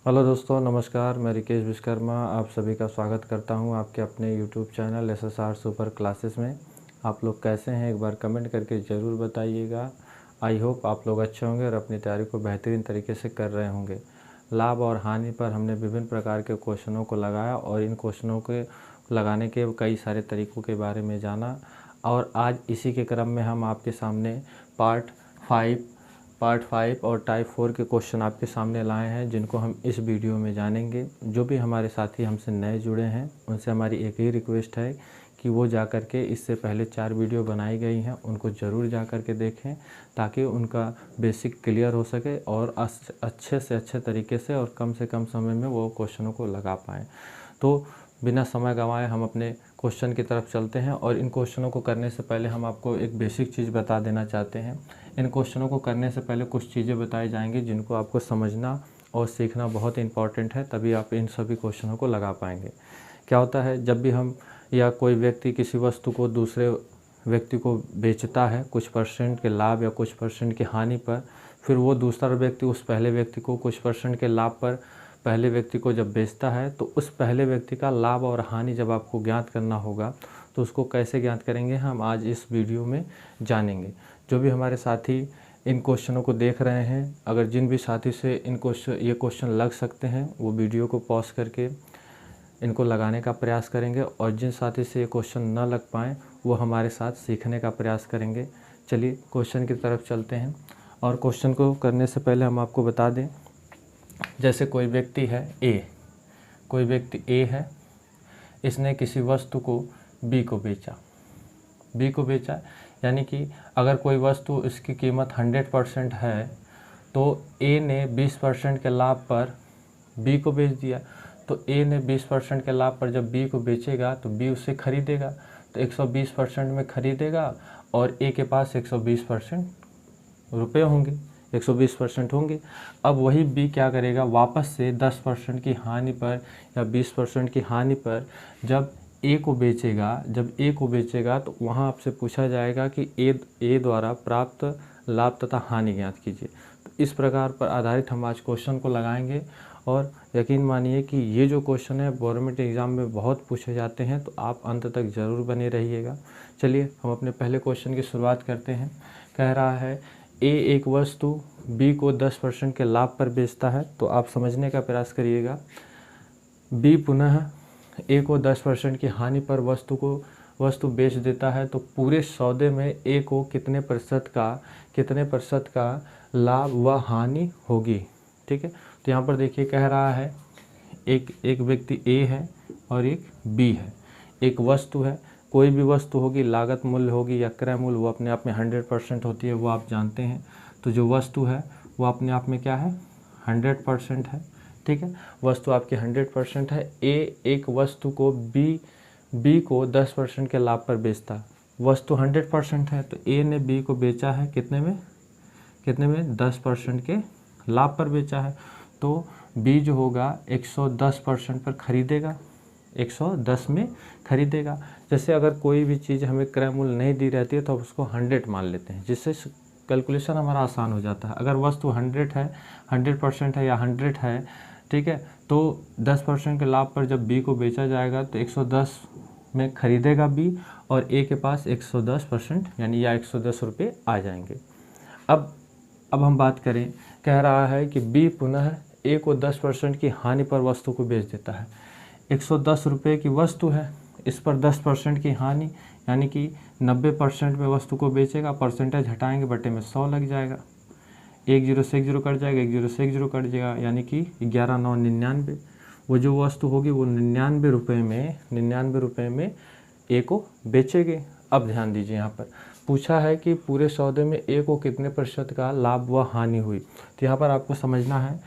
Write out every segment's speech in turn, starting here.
Hello दोस्तों, नमस्कार। मैं रिकेश विश्वकर्मा आप सभी का स्वागत करता हूं आपके अपने YouTube channel SSR super classes में। आप लोग कैसे हैं, एक बार कमेंट करके ज़रूर बताइएगा। आई होप आप लोग अच्छे होंगे और अपनी तैयारी को बेहतरीन तरीके से कर रहे होंगे। लाभ और हानि पर हमने विभिन्न प्रकार के क्वेश्चनों को लगाया और इन क्वेश्चनों के लगाने के कई सारे तरीक़ों के बारे में जाना। और आज इसी के क्रम में हम आपके सामने पार्ट 5 और टाइप 4 के क्वेश्चन आपके सामने लाए हैं, जिनको हम इस वीडियो में जानेंगे। जो भी हमारे साथी हमसे नए जुड़े हैं उनसे हमारी एक ही रिक्वेस्ट है कि वो जा कर के इससे पहले 4 वीडियो बनाई गई हैं उनको ज़रूर जा कर के देखें, ताकि उनका बेसिक क्लियर हो सके और अच्छे से अच्छे तरीके से और कम से कम समय में वो क्वेश्चनों को लगा पाएँ। तो बिना समय गंवाए हम अपने क्वेश्चन की तरफ चलते हैं। और इन क्वेश्चनों को करने से पहले हम आपको एक बेसिक चीज़ बता देना चाहते हैं। इन क्वेश्चनों को करने से पहले कुछ चीज़ें बताई जाएंगी जिनको आपको समझना और सीखना बहुत इंपॉर्टेंट है, तभी आप इन सभी क्वेश्चनों को लगा पाएंगे। क्या होता है, जब भी हम या कोई व्यक्ति किसी वस्तु को दूसरे व्यक्ति को बेचता है कुछ परसेंट के लाभ या कुछ परसेंट की हानि पर, फिर वो दूसरा व्यक्ति उस पहले व्यक्ति को कुछ परसेंट के लाभ पर पहले व्यक्ति को जब बेचता है, तो उस पहले व्यक्ति का लाभ और हानि जब आपको ज्ञात करना होगा तो उसको कैसे ज्ञात करेंगे हम आज इस वीडियो में जानेंगे। जो भी हमारे साथी इन क्वेश्चनों को देख रहे हैं, अगर जिन भी साथी से ये क्वेश्चन लग सकते हैं वो वीडियो को पॉज करके इनको लगाने का प्रयास करेंगे, और जिन साथी से ये क्वेश्चन न लग पाएँ वो हमारे साथ सीखने का प्रयास करेंगे। चलिए क्वेश्चन की तरफ चलते हैं। और क्वेश्चन को करने से पहले हम आपको बता दें, जैसे कोई व्यक्ति है कोई व्यक्ति ए है, इसने किसी वस्तु को बी को बेचा। यानी कि अगर कोई वस्तु इसकी कीमत 100% है तो ए ने 20% के लाभ पर बी को बेच दिया। तो ए ने 20% के लाभ पर जब बी को बेचेगा तो बी उससे खरीदेगा, तो 120% में खरीदेगा और ए के पास 120% रुपये होंगे, 120% होंगे। अब वही बी क्या करेगा, वापस से 10% की हानि पर या 20% की हानि पर जब ए को बेचेगा तो वहाँ आपसे पूछा जाएगा कि ए द्वारा प्राप्त लाभ तथा हानि ज्ञात कीजिए। तो इस प्रकार पर आधारित हम आज क्वेश्चन को लगाएंगे। और यकीन मानिए कि ये जो क्वेश्चन है गवर्नमेंट एग्ज़ाम में बहुत पूछे जाते हैं, तो आप अंत तक ज़रूर बने रहिएगा। चलिए हम अपने पहले क्वेश्चन की शुरुआत करते हैं। कह रहा है ए एक वस्तु बी को 10% के लाभ पर बेचता है। तो आप समझने का प्रयास करिएगा, बी पुनः ए को 10% की हानि पर वस्तु बेच देता है, तो पूरे सौदे में ए को कितने प्रतिशत का लाभ व हानि होगी। ठीक है, तो यहाँ पर देखिए कह रहा है एक व्यक्ति ए है और एक बी है। एक वस्तु है, कोई भी वस्तु होगी, लागत मूल्य होगी या क्रय मूल्य, वो अपने आप में 100% होती है, वो आप जानते हैं। तो जो वस्तु है वो अपने आप में क्या है, 100% है। ठीक है, वस्तु आपकी 100% है। ए एक वस्तु को बी को 10% के लाभ पर बेचता है। वस्तु 100% है, तो ए ने बी को बेचा है कितने में 10% के लाभ पर बेचा है। तो बी जो होगा 110% पर खरीदेगा, 110 में खरीदेगा। जैसे अगर कोई भी चीज़ हमें क्रय मूल्य नहीं दी रहती है तो उसको 100 मान लेते हैं, जिससे कैलकुलेशन हमारा आसान हो जाता है। अगर वस्तु 100% है या 100 है, ठीक है, तो 10% के लाभ पर जब बी को बेचा जाएगा तो 110 में खरीदेगा बी और ए के पास 110% यानी या 110 रुपये आ जाएंगे। अब हम बात करें, कह रहा है कि बी पुनः ए को 10% की हानि पर वस्तु को बेच देता है। 110 रुपये की वस्तु है, इस पर 10% की हानि यानी कि 90% में वस्तु को बेचेगा। परसेंटेज हटाएंगे, बटे में 100 लग जाएगा। 1 0 से 1 0 कट जाएगा, 1 0 से 1 0 कट जाएगा, यानी कि 11 9 99। वो जो वस्तु होगी वो 99 रुपये में ए को बेचेंगे। अब ध्यान दीजिए, यहाँ पर पूछा है कि पूरे सौदे में ए को कितने प्रतिशत का लाभ व हानि हुई। तो यहाँ पर आपको समझना है,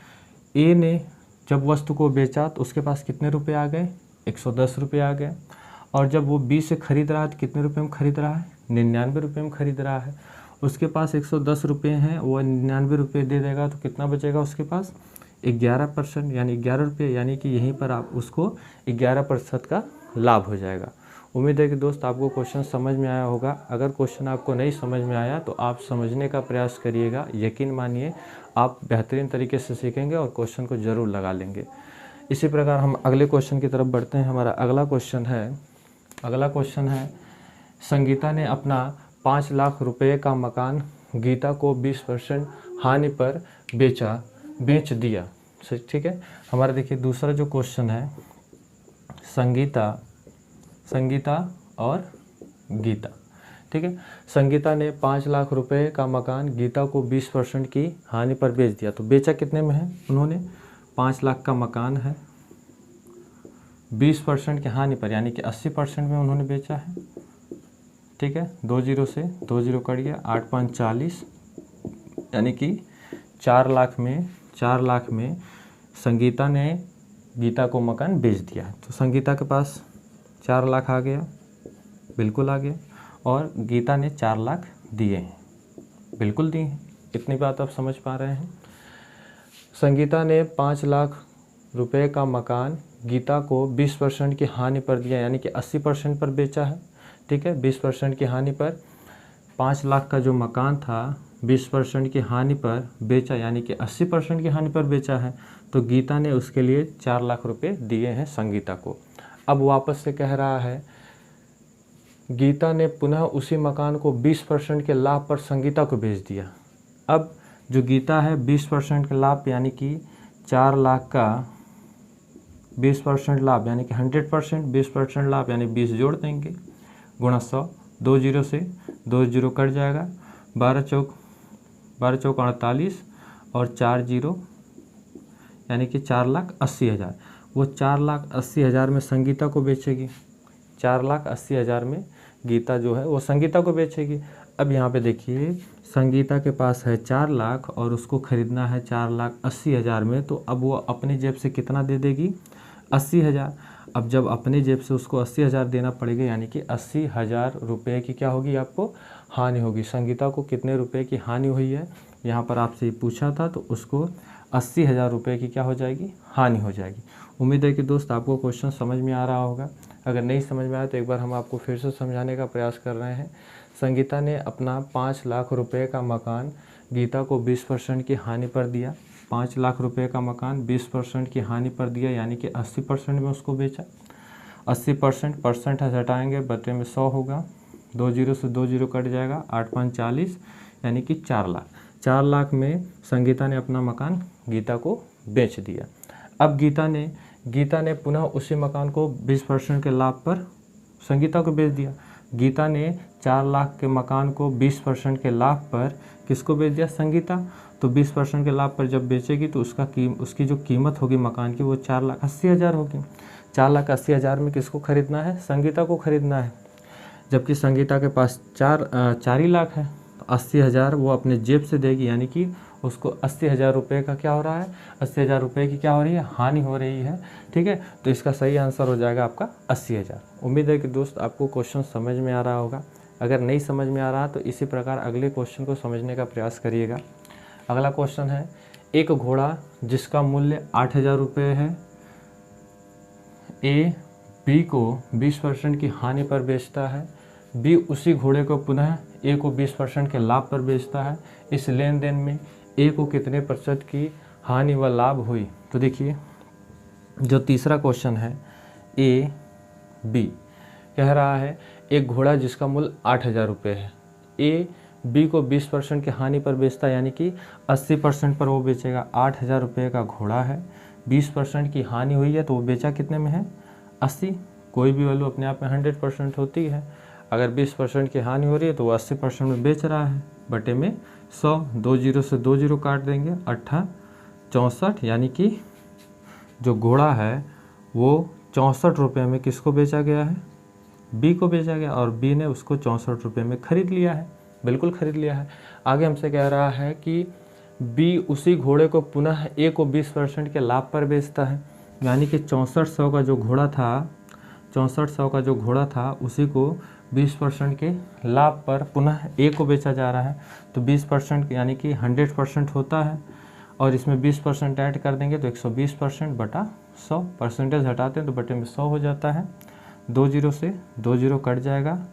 ए ने जब वस्तु को बेचा तो उसके पास कितने रुपए आ गए, 110 रुपये आ गए। और जब वो बी से खरीद रहा है तो कितने रुपए में खरीद रहा है, 99 रुपये में खरीद रहा है। उसके पास 110 रुपये हैं, वो 99 रुपये दे देगा, तो कितना बचेगा उसके पास, 11% यानी 11 रुपये। यानी कि यहीं पर आप उसको 11% का लाभ हो जाएगा। उम्मीद है कि दोस्त आपको क्वेश्चन समझ में आया होगा। अगर क्वेश्चन आपको नहीं समझ में आया तो आप समझने का प्रयास करिएगा, यकीन मानिए आप बेहतरीन तरीके से सीखेंगे और क्वेश्चन को ज़रूर लगा लेंगे। इसी प्रकार हम अगले क्वेश्चन की तरफ बढ़ते हैं। हमारा अगला क्वेश्चन है संगीता ने अपना 5 लाख रुपए का मकान गीता को 20% हानि पर बेच दिया। ठीक है, हमारा देखिए दूसरा जो क्वेश्चन है संगीता और गीता। ठीक है, संगीता ने 5 लाख रुपए का मकान गीता को 20% की हानि पर बेच दिया। तो बेचा कितने में है उन्होंने? 5 लाख का मकान है, 20% की हानि पर यानी कि 80% में उन्होंने बेचा है। ठीक है, 2 जीरो से 2 जीरो कट गया, 8 5 40 यानी कि 4 लाख में संगीता ने गीता को मकान बेच दिया। तो संगीता के पास 4 लाख आ गया, बिल्कुल आ गया, और गीता ने 4 लाख दिए हैं, बिल्कुल दिए हैं। इतनी बात आप समझ पा रहे हैं। संगीता ने 5 लाख रुपए का मकान गीता को 20% की हानि पर दिया यानी कि 80% पर बेचा है। ठीक है, 20% की हानि पर 5 लाख का जो मकान था 20% की हानि पर बेचा यानी कि 80% की हानि पर बेचा है। तो गीता ने उसके लिए 4 लाख रुपए दिए हैं संगीता को। अब वापस से कह रहा है गीता ने पुनः उसी मकान को 20% के लाभ पर संगीता को बेच दिया। अब जो गीता है 20% के लाभ यानी कि 4 लाख का 20% लाभ यानी कि 100%, 20% लाभ यानी 20 जोड़ देंगे गुणा 100, 2 जीरो से 2 जीरो कट जाएगा, 12 चौक 48 और 4 जीरो यानी कि 4,80,000। वो 4,80,000 में संगीता को बेचेगी, 4,80,000 में गीता जो है वो संगीता को बेचेगी। अब यहाँ पे देखिए संगीता के पास है 4 लाख और उसको ख़रीदना है 4,80,000 में, तो अब वो अपनी जेब से कितना दे देगी? 80,000। अब जब अपनी जेब से उसको 80,000 देना पड़ेगा यानी कि 80,000 रुपये की क्या होगी? आपको हानि होगी। संगीता को कितने रुपए की हानि हुई है यहाँ पर आपसे पूछा था, तो उसको 80,000 रुपये की क्या हो जाएगी? हानि हो जाएगी। उम्मीद है कि दोस्त आपको क्वेश्चन समझ में आ रहा होगा। अगर नहीं समझ में आया तो एक बार हम आपको फिर से समझाने का प्रयास कर रहे हैं। संगीता ने अपना 5 लाख रुपए का मकान गीता को 20% की हानि पर दिया। 5 लाख रुपए का मकान 20% की हानि पर दिया यानी कि 80% में उसको बेचा। 80% हटाएंगे, बटे में 100 होगा, 2 जीरो से 2 जीरो कट जाएगा, 8 5 40 यानी कि 4 लाख। 4 लाख में संगीता ने अपना मकान गीता को बेच दिया। अब गीता ने पुनः उसी मकान को 20% के लाभ पर संगीता को बेच दिया। गीता ने 4 लाख के मकान को 20% के लाभ पर किसको बेच दिया? संगीता। तो 20% के लाभ पर जब बेचेगी तो उसकी जो कीमत होगी मकान की वो 4,80,000 होगी। 4,80,000 में किसको खरीदना है? संगीता को खरीदना है। जबकि संगीता के पास 4 ही लाख है, तो 80,000 वो अपने जेब से देगी यानी कि उसको 80,000 रुपये का क्या हो रहा है? 80,000 रुपये की क्या हो रही है? हानि हो रही है। ठीक है, तो इसका सही आंसर हो जाएगा आपका 80,000। उम्मीद है कि दोस्त आपको क्वेश्चन समझ में आ रहा होगा। अगर नहीं समझ में आ रहा तो इसी प्रकार अगले क्वेश्चन को समझने का प्रयास करिएगा। अगला क्वेश्चन है एक घोड़ा जिसका मूल्य 8,000 रुपये है ए बी को 20% की हानि पर बेचता है। बी उसी घोड़े को पुनः ए को 20% के लाभ पर बेचता है। इस लेन देन में ए को कितने प्रतिशत की हानि व लाभ हुई? तो देखिए जो तीसरा क्वेश्चन है ए बी कह रहा है एक घोड़ा जिसका मूल्य 8,000 रुपये है, ए बी को 20% की हानि पर बेचता है यानी कि 80% पर वो बेचेगा। 8,000 रुपये का घोड़ा है, 20% की हानि हुई है तो वो बेचा कितने में है? 80। कोई भी वैल्यू अपने आप में 100% होती है। अगर 20% की हानि हो रही है तो वो 80% में बेच रहा है, बटे में 100, 2 जीरो से 2 जीरो काट देंगे, 64 यानी कि जो घोड़ा है वो 64 रुपये में किसको बेचा गया है? बी को बेचा गया और बी ने उसको 64 रुपये में खरीद लिया है, बिल्कुल खरीद लिया है। आगे हमसे कह रहा है कि बी उसी घोड़े को पुनः ए को 20% के लाभ पर बेचता है यानी कि 6400 का जो घोड़ा था उसी को 20% के लाभ पर पुनः ए को बेचा जा रहा है। तो 20% यानी कि 100% होता है और इसमें 20% ऐड कर देंगे तो 120% बटा 100, परसेंटेज हटाते हैं तो बटे में 100 हो जाता है। 2 जीरो से 2 जीरो कट जाएगा,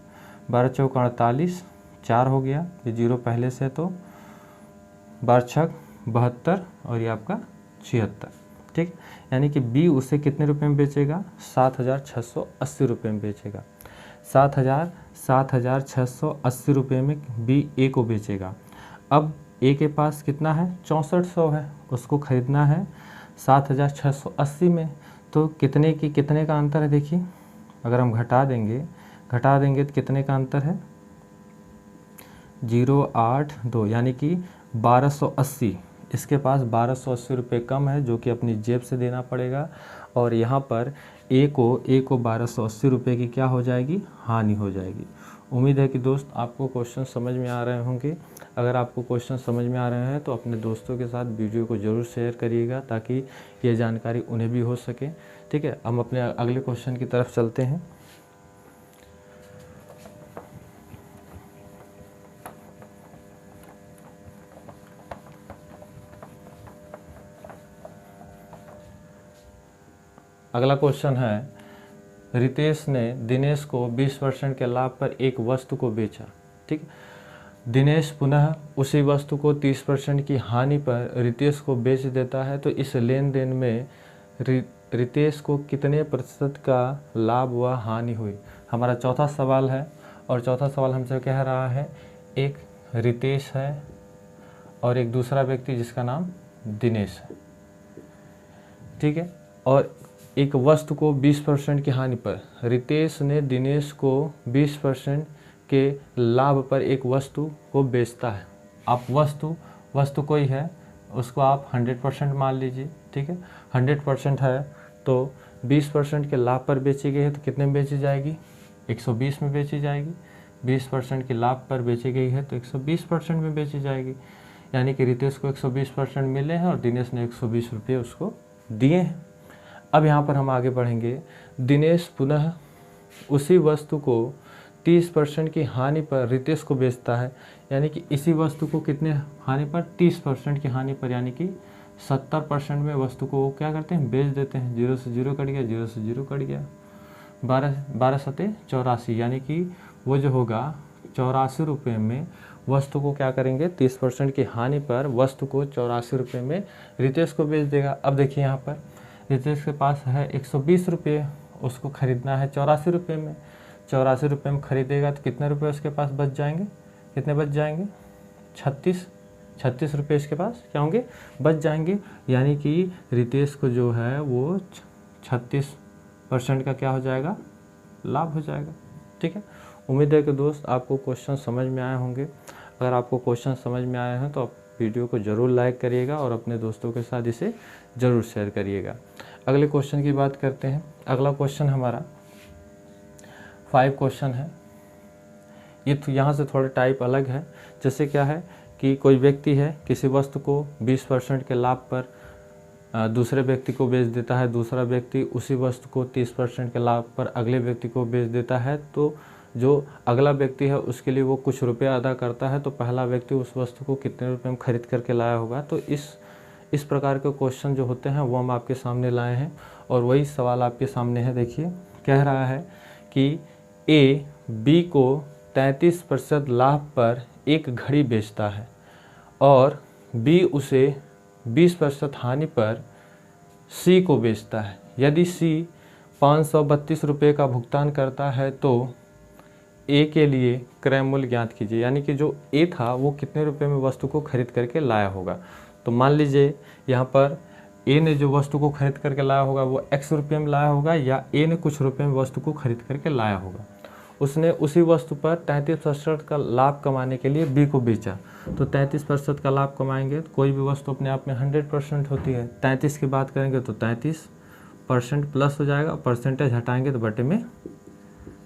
12 चौक 48, 4 हो गया, ये जीरो पहले से, तो 12 छक 72 और ये आपका 76, ठीक। यानी कि बी उसे कितने रुपए में बेचेगा, 7,680 रुपये में बेचेगा। 7,680 रुपये में बी ए को बेचेगा। अब ए के पास कितना है, 6400 है, उसको ख़रीदना है 7,680 में। तो कितने का अंतर है, देखिए अगर हम घटा देंगे तो कितने का अंतर है, 082, यानी कि 1280। इसके पास 1280 रुपये कम है, जो कि अपनी जेब से देना पड़ेगा। और यहाँ पर ए को 1280 रुपये की क्या हो जाएगी, हानि हो जाएगी। उम्मीद है कि दोस्त आपको क्वेश्चन समझ में आ रहे होंगे। अगर आपको क्वेश्चन समझ में आ रहे हैं तो अपने दोस्तों के साथ वीडियो को ज़रूर शेयर करिएगा, ताकि ये जानकारी उन्हें भी हो सके, ठीक है। हम अपने अगले क्वेश्चन की तरफ चलते हैं। अगला क्वेश्चन है, रितेश ने दिनेश को 20% के लाभ पर एक वस्तु को बेचा, ठीक। दिनेश पुनः उसी वस्तु को 30% की हानि पर रितेश को बेच देता है, तो इस लेन देन में रितेश को कितने प्रतिशत का लाभ व हानि हुई। हमारा चौथा सवाल है, और चौथा सवाल हमसे कह रहा है, एक रितेश है और एक दूसरा व्यक्ति जिसका नाम दिनेश है, ठीक है। और एक वस्तु को 20% की हानि पर, रितेश ने दिनेश को 20% के लाभ पर एक वस्तु को बेचता है। आप वस्तु कोई है, उसको आप 100% मान लीजिए, ठीक है। 100% है तो 20% के लाभ पर बेची गई है, तो कितने में बेची जाएगी, 120 में बेची जाएगी। 20% के लाभ पर बेची गई है तो 120% में बेची जाएगी। यानी कि रितेश को 120% मिले हैं और दिनेश ने 120 रुपये उसको दिए हैं। अब यहाँ पर हम आगे बढ़ेंगे। दिनेश पुनः उसी वस्तु को 30% की हानि पर रितेश को बेचता है, यानी कि इसी वस्तु को कितने हानि पर, 30% की हानि पर, यानी कि 70% में वस्तु को वो क्या करते हैं, बेच देते हैं। 0 से 0 कट गया, 0 से 0 कट गया, 12 सते 84, यानी कि वो जो होगा 84 रुपये में वस्तु को क्या करेंगे, 30% की हानि पर वस्तु को 84 रुपये में रितेश को बेच देगा। अब देखिए यहाँ पर रितेश के पास है 120 रुपये, उसको ख़रीदना है 84 रुपये में। 84 रुपये में ख़रीदेगा तो कितने रुपए उसके पास बच जाएंगे, कितने बच जाएंगे, 36 रुपये इसके पास क्या होंगे, बच जाएंगे। यानी कि रितेश को जो है वो 36% का क्या हो जाएगा, लाभ हो जाएगा, ठीक है। उम्मीद है कि दोस्त आपको क्वेश्चन समझ में आए होंगे। अगर आपको क्वेश्चन समझ में आए हैं तो आप वीडियो को ज़रूर लाइक करिएगा और अपने दोस्तों के साथ इसे ज़रूर शेयर करिएगा। अगले क्वेश्चन की बात करते हैं। अगला क्वेश्चन हमारा 5 क्वेश्चन है। ये तो यहाँ से थोड़ा टाइप अलग है। जैसे क्या है कि कोई व्यक्ति है, किसी वस्तु को 20% के लाभ पर दूसरे व्यक्ति को बेच देता है, दूसरा व्यक्ति उसी वस्तु को 30% के लाभ पर अगले व्यक्ति को बेच देता है। तो जो अगला व्यक्ति है उसके लिए वो कुछ रुपये अदा करता है, तो पहला व्यक्ति उस वस्तु को कितने रुपये में ख़रीद करके लाया होगा। तो इस प्रकार के क्वेश्चन जो होते हैं वो हम आपके सामने लाए हैं, और वही सवाल आपके सामने है। देखिए कह रहा है कि ए बी को 33% लाभ पर एक घड़ी बेचता है और बी उसे 20% हानि पर सी को बेचता है। यदि सी 532 रुपये का भुगतान करता है तो ए के लिए क्रय मूल्य ज्ञात कीजिए। यानी कि जो ए था वो कितने रुपए में वस्तु को खरीद करके लाया होगा। तो मान लीजिए यहाँ पर ए ने जो वस्तु को खरीद करके लाया होगा वो x रुपये में लाया होगा, या ए ने कुछ रुपये में वस्तु को खरीद करके लाया होगा। उसने उसी वस्तु पर 33% का लाभ कमाने के लिए बी को बेचा। तो 33% का लाभ कमाएंगे तो कोई भी वस्तु अपने आप में 100% होती है। 33 की बात करेंगे तो 33% प्लस हो जाएगा, परसेंटेज हटाएंगे तो बटे में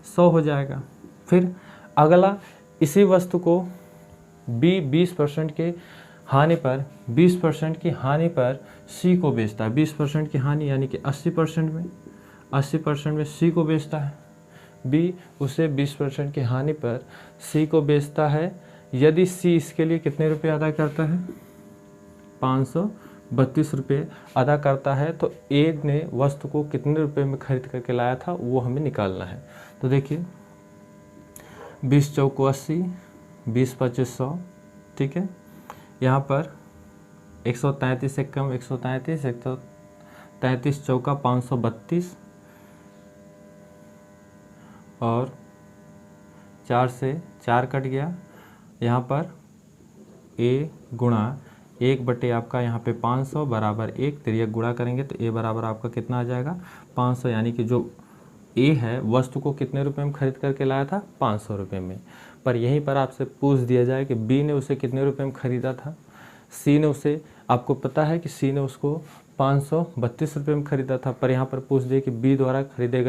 100 हो जाएगा। फिर अगला इसी वस्तु को बी 20% के हानि पर 20% की हानि पर सी को बेचता है। 20% की हानि यानी कि 80% में सी को बेचता है। बी उसे 20% की हानि पर सी को बेचता है। यदि सी इसके लिए कितने रुपए अदा करता है, 32 रुपये अदा करता है तो ए ने वस्तु को कितने रुपए में खरीद करके लाया था वो हमें निकालना है। तो देखिए 20 चौको 80, 20 25 100, ठीक है। यहाँ पर 133 से कम 133, 133 चौका 532 और 4 से 4 कट गया। यहाँ पर ए गुणा 1/, आपका यहाँ पे 500 बराबर 1, तिर्यक गुणा करेंगे तो ए बराबर आपका कितना आ जाएगा 500, यानी कि जो ए है वस्तु को कितने रुपए में खरीद करके लाया था 500 रुपये में। पर यहीं पर आपसे पूछ दिया जाए कि बी ने उसे कितने रुपए में खरीदा था। सी ने उसे, आपको पता है कि सी ने उसको 532 रुपये में खरीदा था, पर यहाँ पर पूछ दिए कि बी द्वारा खरीदे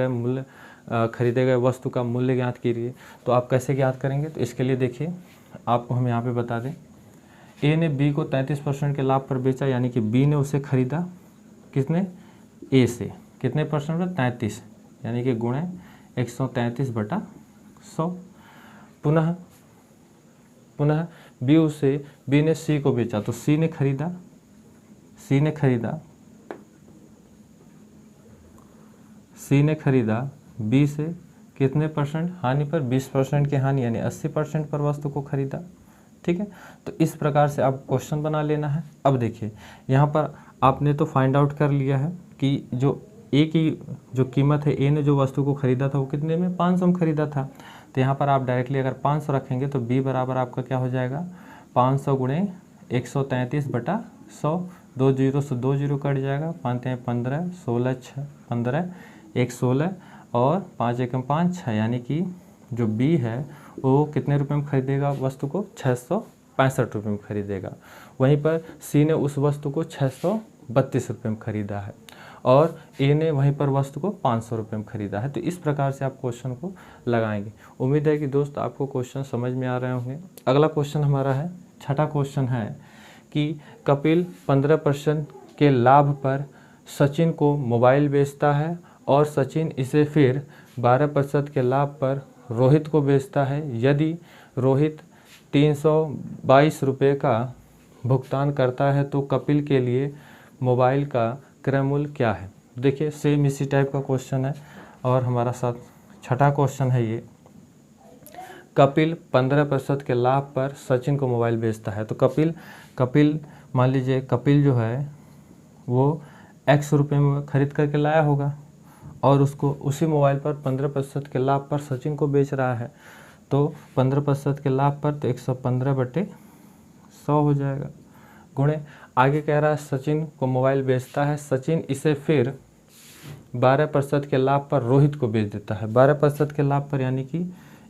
गए वस्तु का मूल्य ज्ञात कीजिए। तो आप कैसे ज्ञात करेंगे, तो इसके लिए देखिए आपको हम यहाँ पे बता दें, ए ने बी को 33% के लाभ पर बेचा, यानी कि बी ने उसे खरीदा कितने, ए से कितने परसेंट पर 33, यानी कि गुणे 133/100। पुनः बी ने सी को बेचा, तो सी ने खरीदा बी से कितने परसेंट हानि पर, 20% की हानि, यानी 80% पर वस्तु को खरीदा, ठीक है। तो इस प्रकार से आप क्वेश्चन बना लेना है। अब देखिए यहाँ पर आपने तो फाइंड आउट कर लिया है कि जो ए की जो कीमत है, ए ने जो वस्तु को खरीदा था वो कितने में 500 में खरीदा था। तो यहाँ पर आप डायरेक्टली अगर 500 रखेंगे तो बी बराबर आपका क्या हो जाएगा 500 गुणे 133/100, 2 जीरो से 2 जीरो कट जाएगा, 5 15, 16 6 15, 1 16 और 5 1 5 6, यानी कि जो बी है वो कितने रुपए में खरीदेगा वस्तु को 665 रुपये में खरीदेगा। वहीं पर सी ने उस वस्तु को 632 रुपये में खरीदा है और ए ने वहीं पर वस्तु को 500 रुपये में खरीदा है। तो इस प्रकार से आप क्वेश्चन को लगाएंगे। उम्मीद है कि दोस्त आपको क्वेश्चन समझ में आ रहे होंगे। अगला क्वेश्चन हमारा है, छठा क्वेश्चन है कि कपिल 15% के लाभ पर सचिन को मोबाइल बेचता है और सचिन इसे फिर 12% के लाभ पर रोहित को बेचता है। यदि रोहित 322 रुपये का भुगतान करता है तो कपिल के लिए मोबाइल का क्रय मूल्य क्या है। देखिए सेम इसी टाइप का क्वेश्चन है और हमारा साथ छठा क्वेश्चन है ये, कपिल 15% के लाभ पर सचिन को मोबाइल बेचता है। तो कपिल मान लीजिए कपिल जो है वो x रुपये में खरीद करके लाया होगा और उसको उसी मोबाइल पर 15% के लाभ पर सचिन को बेच रहा है। तो 15% के लाभ पर तो 115/100 हो जाएगा, गुणे आगे कह रहा है सचिन को मोबाइल बेचता है, सचिन इसे फिर 12% के लाभ पर रोहित को बेच देता है। 12% के लाभ पर यानी कि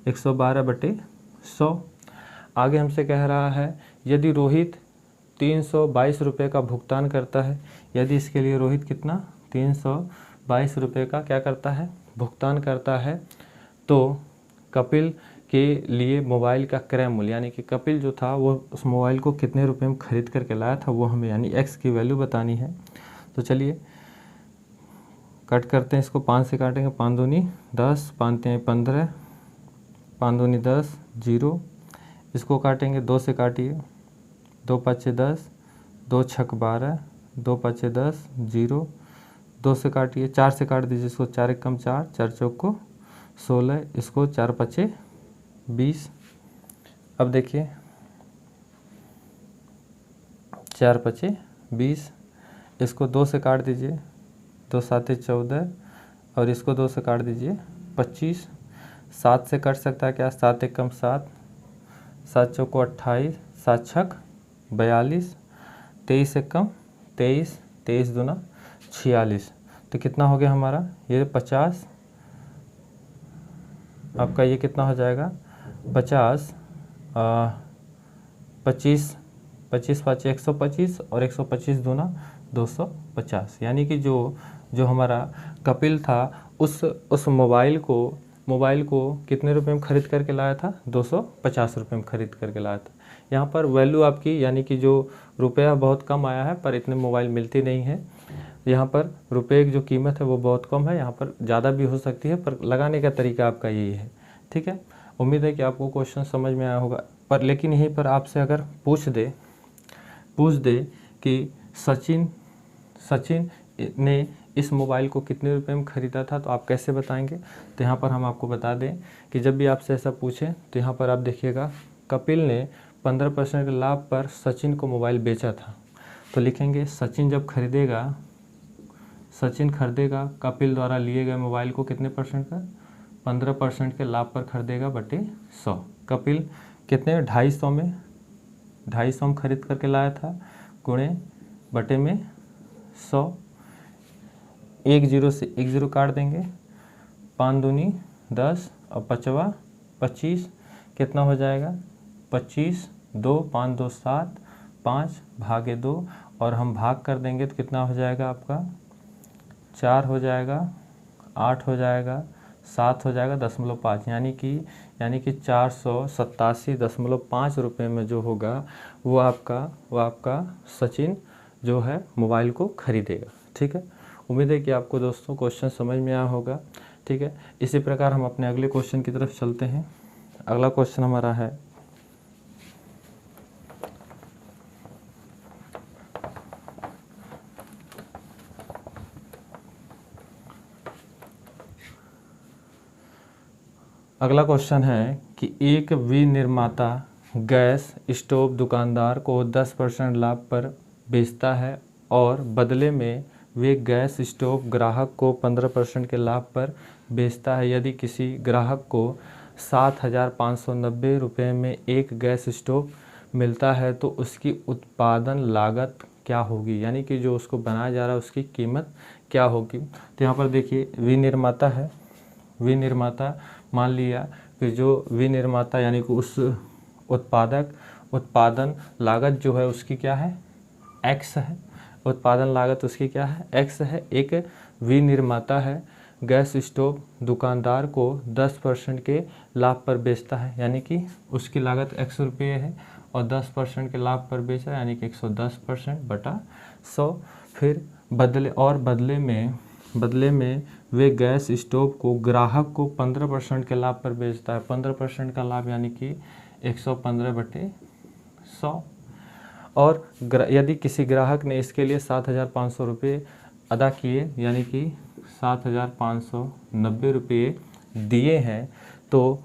112/100। आगे हमसे कह रहा है यदि रोहित 322 रुपये का भुगतान करता है, यदि इसके लिए रोहित कितना 322 रुपये का क्या करता है भुगतान करता है, तो कपिल के लिए मोबाइल का क्रय मूल्य, यानी कि कपिल जो था वो उस मोबाइल को कितने रुपए में खरीद करके लाया था वो हमें यानी x की वैल्यू बतानी है। तो चलिए कट करते हैं इसको, 5 से काटेंगे, 5 दूनी 10, 5 3 15, 5 दूनी 10 0, इसको काटेंगे 2 से काटिए, 2 5 10, 2 6 12, 2 5 10 0, 2 से काटिए, 4 से काट दीजिए इसको, 4 1 4, 4 चौको 16, इसको 4 5 20। अब देखिए 4 5 20, इसको 2 से काट दीजिए, 2 7 14 और इसको 2 से काट दीजिए 25। 7 से कट सकता है क्या, 7 1 7, 7 चौको 28, 7 6 42, 23 1 23, 23 दूना 46। तो कितना हो गया हमारा ये 50, आपका ये कितना हो जाएगा 50, 25 25 5 125 और 125 दूना 250, यानी कि जो हमारा कपिल था उस मोबाइल को कितने रुपए में खरीद करके लाया था 250 रुपये में खरीद करके लाया था। यहाँ पर वैल्यू आपकी यानी कि जो रुपया बहुत कम आया है, पर इतने मोबाइल मिलती नहीं है। यहाँ पर रुपये की जो कीमत है वो बहुत कम है, यहाँ पर ज़्यादा भी हो सकती है, पर लगाने का तरीका आपका यही है। ठीक है, उम्मीद है कि आपको क्वेश्चन समझ में आया होगा। पर लेकिन यहीं पर आपसे अगर पूछ दे कि सचिन ने इस मोबाइल को कितने रुपए में ख़रीदा था, तो आप कैसे बताएंगे। तो यहाँ पर हम आपको बता दें कि जब भी आपसे ऐसा पूछें तो यहाँ पर आप देखिएगा कपिल ने 15% के लाभ पर सचिन को मोबाइल बेचा था। तो लिखेंगे सचिन जब खरीदेगा, सचिन खरीदेगा कपिल द्वारा लिए गए मोबाइल को कितने परसेंट का, 15% के लाभ पर खरीदेगा बटे 100। कपिल कितने 250 में खरीद करके लाया था, गुणे बटे में 100। 1 0 से 1 0 काट देंगे, 5 दूनी 10 और 5वां 25, कितना हो जाएगा 25, 2 5 2 7, 5 भागे 2 और हम भाग कर देंगे तो कितना हो जाएगा आपका 4 हो जाएगा, 8 हो जाएगा, 7 हो जाएगा, 0.5 यानी कि 487.5 रुपये में जो होगा वो आपका सचिन जो है मोबाइल को खरीदेगा। ठीक है, उम्मीद है कि आपको दोस्तों क्वेश्चन समझ में आया होगा। ठीक है, इसी प्रकार हम अपने अगले क्वेश्चन की तरफ चलते हैं। अगला क्वेश्चन हमारा है कि एक विनिर्माता गैस स्टोव दुकानदार को 10% लाभ पर बेचता है और बदले में वे गैस स्टोव ग्राहक को 15% के लाभ पर बेचता है। यदि किसी ग्राहक को 7,590 रुपये में एक गैस स्टोव मिलता है तो उसकी उत्पादन लागत क्या होगी, यानी कि जो उसको बनाया जा रहा है उसकी कीमत क्या होगी। तो यहाँ पर देखिए विनिर्माता है, विनिर्माता मान लिया कि जो विनिर्माता यानी कि उस उत्पादन लागत जो है उसकी क्या है, एक्स है। उत्पादन लागत उसकी क्या है, एक्स है। एक विनिर्माता है गैस स्टोव दुकानदार को 10% के लाभ पर बेचता है, यानी कि उसकी लागत 100 रुपये है और 10% के लाभ पर बेच रहा है, यानी कि 110% बटा 100। फिर बदले में वे गैस स्टोव को ग्राहक को 15% के लाभ पर बेचता है। 15% का लाभ यानी कि 115 बटे 100। और यदि किसी ग्राहक ने इसके लिए 7,500 रुपये अदा किए, यानी कि 7,590 रुपये दिए हैं तो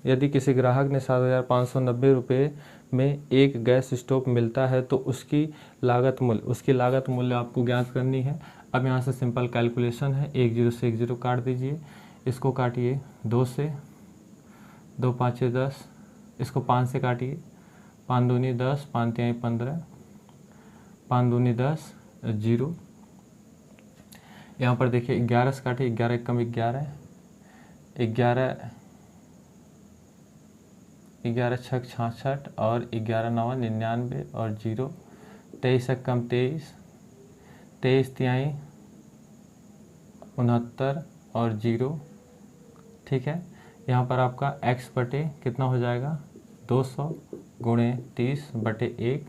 यदि किसी ग्राहक ने 7,590 रुपये में एक गैस स्टोव मिलता है तो उसकी लागत मूल्य आपको ज्ञात करनी है। अब यहाँ से सिंपल कैलकुलेशन है, 1 0 से 1 0 काट दीजिए, इसको काटिए 2 से, 2 5 10, इसको 5 से काटिए, 5 दूनी 10, 5 3 15, 5 दूनी 10, 0। यहाँ पर देखिए 11 से काटिए, 11 कम 11, 11 छक 66 और 11 9 99 और 0, 23 कम 23, 23 तिहाई 69 और 0। ठीक है, यहाँ पर आपका x बटे कितना हो जाएगा 200 गुणे 30 बटे 1,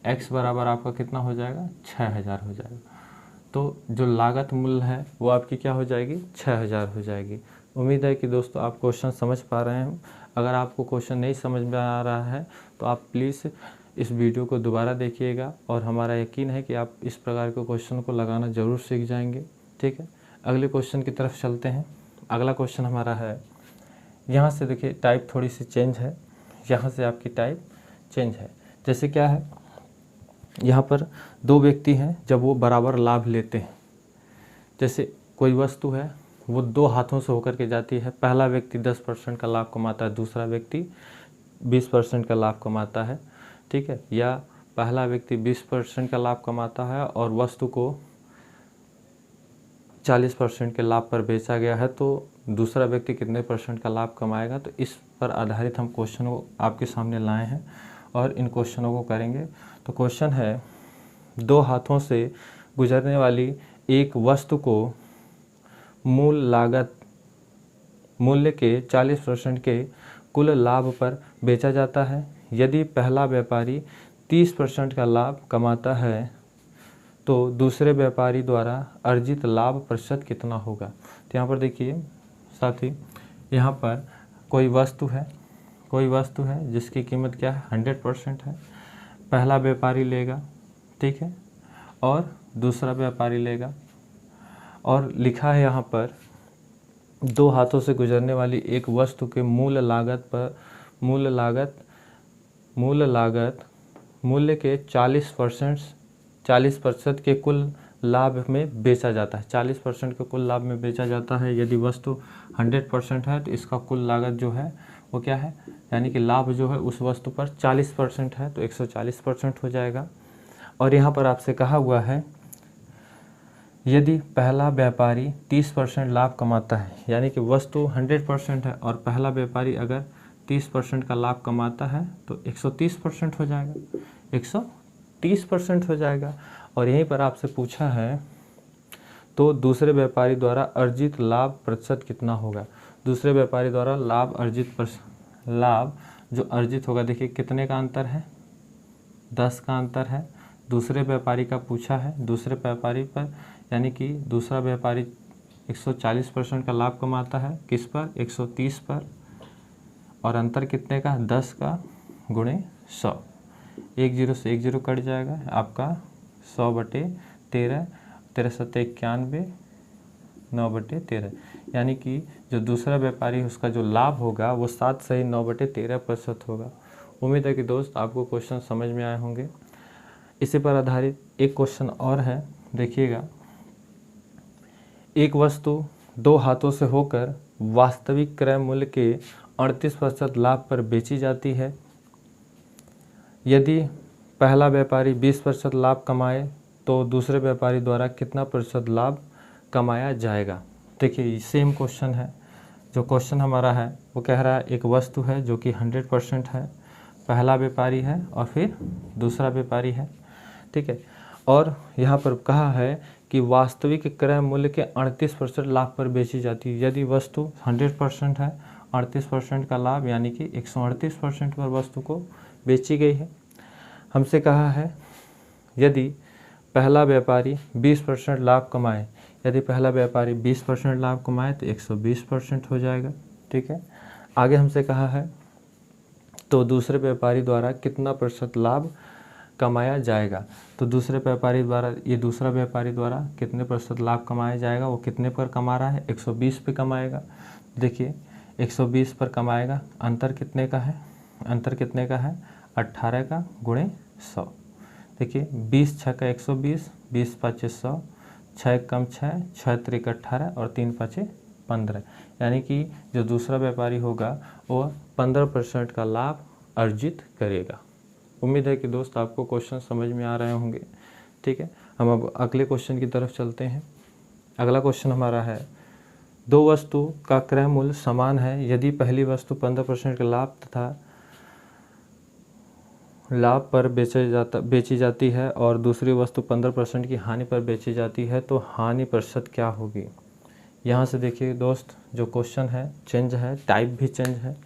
x बराबर आपका कितना हो जाएगा 6,000 हो जाएगा। तो जो लागत मूल्य है वो आपकी क्या हो जाएगी 6,000 हो जाएगी। उम्मीद है कि दोस्तों आप क्वेश्चन समझ पा रहे हैं। अगर आपको क्वेश्चन नहीं समझ में आ रहा है तो आप प्लीज़ इस वीडियो को दोबारा देखिएगा और हमारा यकीन है कि आप इस प्रकार के क्वेश्चन को लगाना ज़रूर सीख जाएंगे। ठीक है, अगले क्वेश्चन की तरफ चलते हैं। अगला क्वेश्चन हमारा है, यहाँ से देखिए टाइप थोड़ी सी चेंज है, यहाँ से आपकी टाइप चेंज है। जैसे क्या है, यहाँ पर दो व्यक्ति हैं, जब वो बराबर लाभ लेते हैं, जैसे कोई वस्तु है वो 2 हाथों से होकर के जाती है, पहला व्यक्ति 10% का लाभ कमाता है, दूसरा व्यक्ति 20% का लाभ कमाता है। ठीक है, या पहला व्यक्ति 20% का लाभ कमाता है और वस्तु को 40% के लाभ पर बेचा गया है, तो दूसरा व्यक्ति कितने % का लाभ कमाएगा। तो इस पर आधारित हम क्वेश्चन को आपके सामने लाए हैं और इन क्वेश्चनों को करेंगे। तो क्वेश्चन है, 2 हाथों से गुजरने वाली एक वस्तु को मूल्य के 40% के कुल लाभ पर बेचा जाता है। यदि पहला व्यापारी 30% का लाभ कमाता है तो दूसरे व्यापारी द्वारा अर्जित लाभ प्रतिशत कितना होगा। तो यहाँ पर देखिए साथी, यहाँ पर कोई वस्तु है, कोई वस्तु है जिसकी कीमत क्या है 100% है, पहला व्यापारी लेगा, ठीक है, और दूसरा व्यापारी लेगा। और लिखा है यहाँ पर दो हाथों से गुजरने वाली एक वस्तु के मूल्य के 40% के कुल लाभ में बेचा जाता है। 40% के कुल लाभ में बेचा जाता है। यदि वस्तु 100% है तो इसका कुल लागत जो है वो क्या है, यानी कि लाभ जो है उस वस्तु पर 40% है तो 140% हो जाएगा। और यहाँ पर आपसे कहा हुआ है यदि पहला व्यापारी 30% लाभ कमाता है, यानी कि वस्तु 100% है और पहला व्यापारी अगर 30% का लाभ कमाता है तो 130% हो जाएगा, 130% हो जाएगा। और यहीं पर आपसे पूछा है तो दूसरे व्यापारी द्वारा अर्जित लाभ प्रतिशत कितना होगा। दूसरे व्यापारी द्वारा लाभ जो अर्जित होगा, देखिए कितने का अंतर है, 10 का अंतर है। दूसरे व्यापारी का पूछा है, दूसरे व्यापारी पर, यानी कि दूसरा व्यापारी 140% का लाभ कमाता है, किस पर, 130 पर, और अंतर कितने का, 10 का गुणे 100। 1 0 से 1 0 कट जाएगा, आपका 100/13, 13 7 91, 9/13, यानी कि जो दूसरा व्यापारी है उसका जो लाभ होगा वो 7 सही 9/13% होगा। उम्मीद है कि दोस्त आपको क्वेश्चन समझ में आए होंगे। इसी पर आधारित एक क्वेश्चन और है, देखिएगा। एक वस्तु दो हाथों से होकर वास्तविक क्रय मूल्य के 38% लाभ पर बेची जाती है। यदि पहला व्यापारी 20% लाभ कमाए तो दूसरे व्यापारी द्वारा कितना प्रतिशत लाभ कमाया जाएगा। देखिए सेम क्वेश्चन है। जो क्वेश्चन हमारा है वो कह रहा है एक वस्तु है जो कि 100% है, पहला व्यापारी है और फिर दूसरा व्यापारी है, ठीक है। और यहाँ पर कहा है कि वास्तविक क्रय मूल्य के 38% लाभ पर बेची जाती है। यदि वस्तु 100% है, 38% का लाभ यानी कि 138% पर वस्तु को बेची गई है। हमसे कहा है यदि पहला व्यापारी 20% लाभ कमाए, यदि पहला व्यापारी 20% लाभ कमाए तो 120% हो जाएगा, ठीक है। आगे हमसे कहा है तो दूसरे व्यापारी द्वारा कितना प्रतिशत लाभ कमाया जाएगा। तो दूसरे व्यापारी द्वारा, ये दूसरा व्यापारी द्वारा कितने प्रतिशत लाभ कमाया जाएगा, वो कितने पर कमा रहा है, 120 पे कमाएगा। देखिए 120 पर कमाएगा, अंतर कितने का है, अंतर कितने का है, 18 का गुणे 100। देखिए 20 6 का 120, 20 5 100, 6 कम 6, 6 3 18 और 3 5 15, यानी कि जो दूसरा व्यापारी होगा वो 15% का लाभ अर्जित करेगा। उम्मीद है कि दोस्त आपको क्वेश्चन समझ में आ रहे होंगे, ठीक है। हम अब अगले क्वेश्चन की तरफ चलते हैं। अगला क्वेश्चन हमारा है दो वस्तु का क्रय मूल्य समान है। यदि पहली वस्तु 15% का लाभ तथा लाभ पर बेची जाती है और दूसरी वस्तु 15% की हानि पर बेची जाती है तो हानि प्रतिशत क्या होगी। यहाँ से देखिए दोस्त जो क्वेश्चन है चेंज है, टाइप भी चेंज है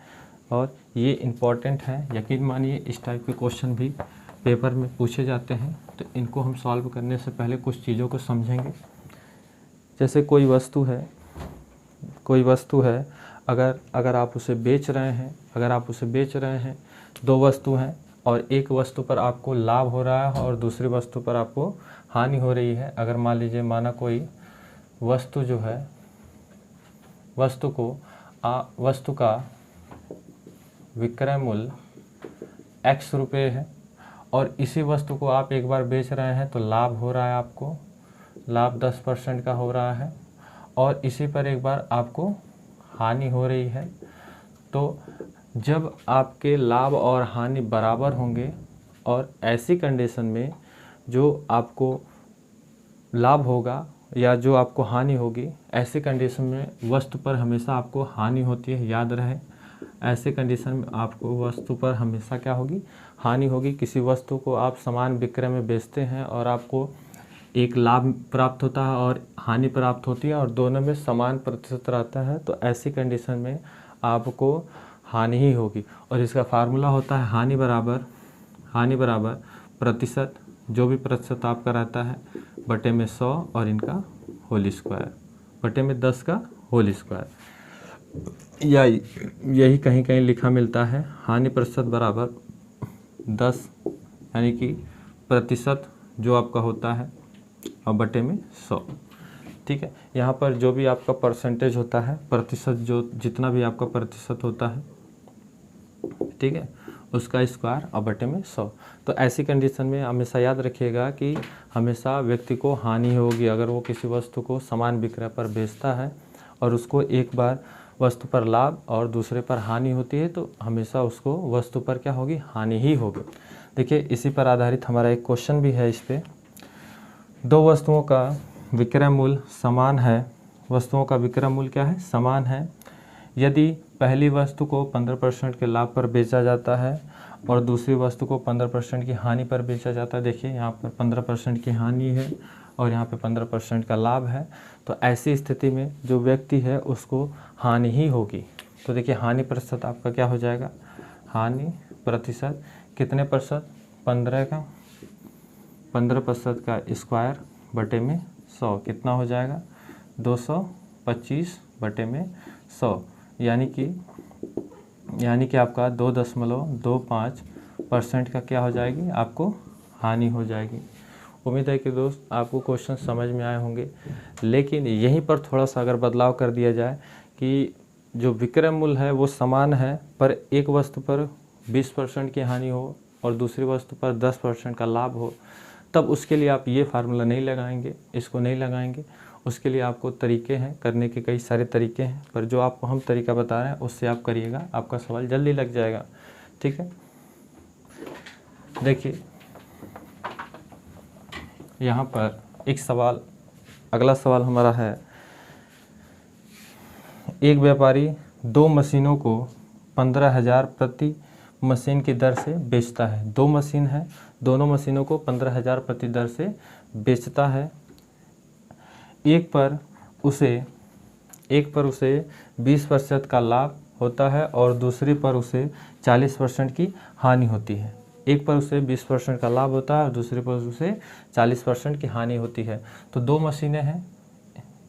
और ये इम्पॉर्टेंट है। यकीन मानिए इस टाइप के क्वेश्चन भी पेपर में पूछे जाते हैं, तो इनको हम सॉल्व करने से पहले कुछ चीज़ों को समझेंगे। जैसे कोई वस्तु है, अगर आप उसे बेच रहे हैं, दो वस्तु हैं और एक वस्तु पर आपको लाभ हो रहा है और दूसरी वस्तु पर आपको हानि हो रही है। अगर मान लीजिए माना कोई वस्तु जो है, वस्तु का विक्रय मूल्य x रुपये है और इसी वस्तु को आप एक बार बेच रहे हैं तो लाभ हो रहा है, आपको लाभ 10% का हो रहा है और इसी पर एक बार आपको हानि हो रही है। तो जब आपके लाभ और हानि बराबर होंगे और ऐसी कंडीशन में जो आपको लाभ होगा या जो आपको हानि होगी, ऐसी कंडीशन में वस्तु पर हमेशा आपको हानि होती है, याद रहे। ऐसे कंडीशन में आपको वस्तु पर हमेशा क्या होगी, हानि होगी। किसी वस्तु को आप समान विक्रय में बेचते हैं और आपको एक लाभ प्राप्त होता है और हानि प्राप्त होती है और दोनों में समान प्रतिशत रहता है, तो ऐसी कंडीशन में आपको हानि ही होगी। और इसका फार्मूला होता है हानि बराबर प्रतिशत, जो भी प्रतिशत आपका रहता है बटे में 100 और इनका होल स्क्वायर, बटे में 10 का होल स्क्वायर। या यही कहीं कहीं लिखा मिलता है हानि प्रतिशत बराबर 10 यानी कि प्रतिशत जो आपका होता है और बटे में 100। ठीक है, यहाँ पर जो भी आपका परसेंटेज होता है, प्रतिशत जो जितना भी आपका प्रतिशत होता है, ठीक है, उसका स्क्वायर और बटे में 100। तो ऐसी कंडीशन में हमेशा याद रखिएगा कि हमेशा व्यक्ति को हानि होगी अगर वो किसी वस्तु को समान विक्रय पर बेचता है और उसको एक बार वस्तु पर लाभ और दूसरे पर हानि होती है तो हमेशा उसको वस्तु पर क्या होगी, हानि ही होगी। देखिए इसी पर आधारित हमारा एक क्वेश्चन भी है। इस पर दो वस्तुओं का विक्रय मूल्य समान है, वस्तुओं का विक्रय मूल्य क्या है, समान है। यदि पहली वस्तु को 15% के लाभ पर बेचा जाता है और दूसरी वस्तु को 15% की हानि पर बेचा जाता है। देखिए यहाँ पर 15% की हानि है और यहाँ पे 15% का लाभ है, तो ऐसी स्थिति में जो व्यक्ति है उसको हानि ही होगी। तो देखिए हानि प्रतिशत आपका क्या हो जाएगा, हानि प्रतिशत कितने प्रतिशत, 15% का स्क्वायर बटे में 100 कितना हो जाएगा, 225 बटे में 100 यानी कि आपका 2.25% का क्या हो जाएगी, आपको हानि हो जाएगी। उम्मीद है कि दोस्त आपको क्वेश्चन समझ में आए होंगे, लेकिन यहीं पर थोड़ा सा अगर बदलाव कर दिया जाए कि जो विक्रय मूल्य है वो समान है पर एक वस्तु पर 20% की हानि हो और दूसरी वस्तु पर 10% का लाभ हो, तब उसके लिए आप ये फार्मूला नहीं लगाएंगे, इसको नहीं लगाएंगे। उसके लिए आपको तरीके हैं, करने के कई सारे तरीके हैं, पर जो आपको हम तरीका बता रहे हैं उससे आप करिएगा, आपका सवाल जल्दी लग जाएगा। ठीक है, देखिए यहाँ पर एक सवाल, अगला सवाल हमारा है, एक व्यापारी दो मशीनों को 15,000 प्रति मशीन की दर से बेचता है। दो मशीन है, दोनों मशीनों को 15,000 प्रति दर से बेचता है। एक पर उसे 20% का लाभ होता है और दूसरी पर उसे 40% की हानि होती है। एक पर उसे 20% का लाभ होता है और दूसरे पर उसे 40% की हानि होती है। तो दो मशीनें हैं,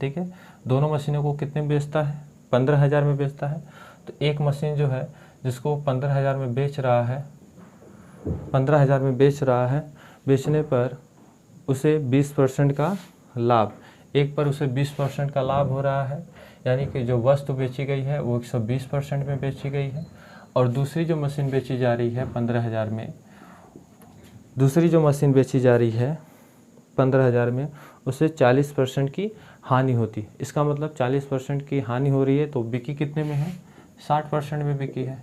ठीक है, दोनों मशीनों को कितने में बेचता है, 15,000 में बेचता है। तो एक मशीन जो है जिसको 15,000 में बेच रहा है, 15,000 में बेच रहा है, बेचने पर उसे 20% का लाभ, एक पर उसे 20% का लाभ हो रहा है, यानी कि जो वस्तु बेची गई है वो 120% में बेची गई है। और दूसरी जो मशीन बेची जा रही है 15,000 में, दूसरी जो मशीन बेची जा रही है 15,000 में, उसे 40% की हानि होती है। इसका मतलब 40% की हानि हो रही है तो बिकी कितने में है, 60% में बिकी है।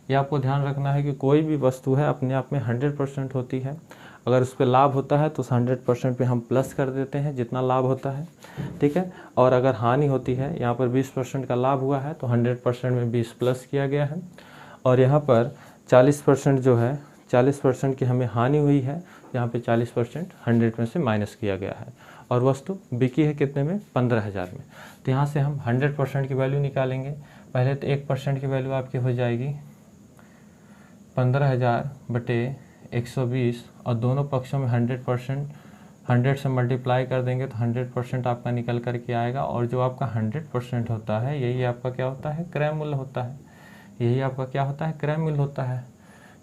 ये आपको ध्यान रखना है कि कोई भी वस्तु है अपने आप में 100% होती है। अगर उस पर लाभ होता है तो उस 100% पे हम प्लस कर देते हैं जितना लाभ होता है, ठीक है। और अगर हानि होती है, यहाँ पर 20% का लाभ हुआ है तो 100% में 20 प्लस किया गया है। और यहाँ पर 40% जो है, 40% की हमें हानि हुई है, यहाँ पे 40% 100 में से माइनस किया गया है और वस्तु बिकी है कितने में, 15,000 में। तो यहाँ से हम 100% की वैल्यू निकालेंगे। पहले तो 1% की वैल्यू आपकी हो जाएगी 15,000 बटे 120 और दोनों पक्षों में 100%, 100 से मल्टीप्लाई कर देंगे तो 100% आपका निकल कर के आएगा। और जो आपका 100% होता है यही आपका क्या होता है, क्रय मूल्य होता है। यही आपका क्या होता है, क्रय मूल्य होता है।